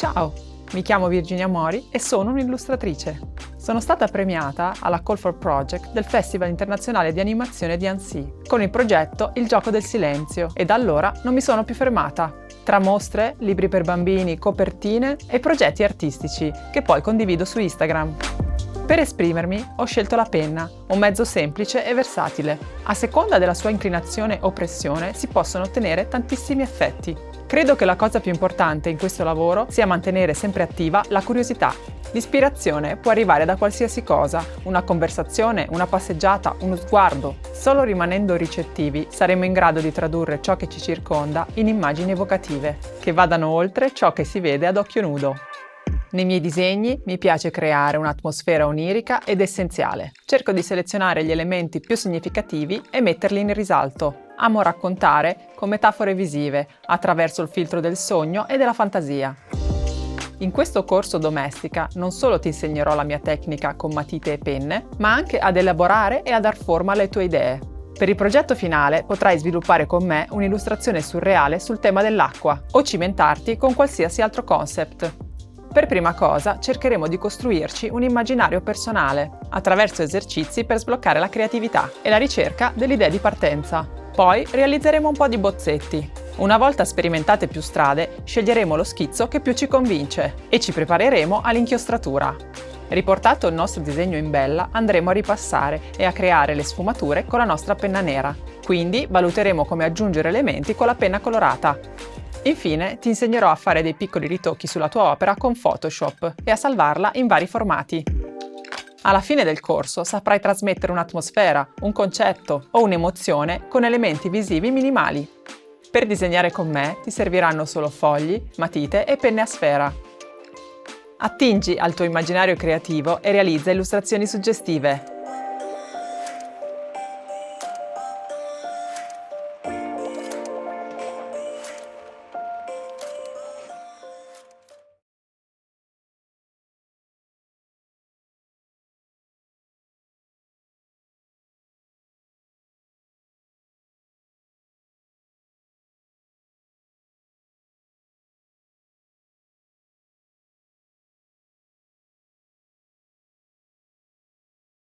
Ciao, mi chiamo Virginia Mori e sono un'illustratrice. Sono stata premiata alla Call for Project del Festival Internazionale di Animazione di Annecy con il progetto Il Gioco del Silenzio e da allora non mi sono più fermata. Tra mostre, libri per bambini, copertine e progetti artistici che poi condivido su Instagram. Per esprimermi ho scelto la penna, un mezzo semplice e versatile. A seconda della sua inclinazione o pressione si possono ottenere tantissimi effetti. Credo che la cosa più importante in questo lavoro sia mantenere sempre attiva la curiosità. L'ispirazione può arrivare da qualsiasi cosa, una conversazione, una passeggiata, uno sguardo. Solo rimanendo ricettivi saremo in grado di tradurre ciò che ci circonda in immagini evocative, che vadano oltre ciò che si vede ad occhio nudo. Nei miei disegni mi piace creare un'atmosfera onirica ed essenziale. Cerco di selezionare gli elementi più significativi e metterli in risalto. Amo raccontare con metafore visive, attraverso il filtro del sogno e della fantasia. In questo corso Domestica non solo ti insegnerò la mia tecnica con matite e penne, ma anche ad elaborare e a dar forma alle tue idee. Per il progetto finale potrai sviluppare con me un'illustrazione surreale sul tema dell'acqua o cimentarti con qualsiasi altro concept. Per prima cosa cercheremo di costruirci un immaginario personale, attraverso esercizi per sbloccare la creatività e la ricerca delle idee di partenza. Poi realizzeremo un po' di bozzetti. Una volta sperimentate più strade, sceglieremo lo schizzo che più ci convince e ci prepareremo all'inchiostratura. Riportato il nostro disegno in bella, andremo a ripassare e a creare le sfumature con la nostra penna nera. Quindi valuteremo come aggiungere elementi con la penna colorata. Infine ti insegnerò a fare dei piccoli ritocchi sulla tua opera con Photoshop e a salvarla in vari formati. Alla fine del corso saprai trasmettere un'atmosfera, un concetto o un'emozione con elementi visivi minimali. Per disegnare con me ti serviranno solo fogli, matite e penne a sfera. Attingi al tuo immaginario creativo e realizza illustrazioni suggestive.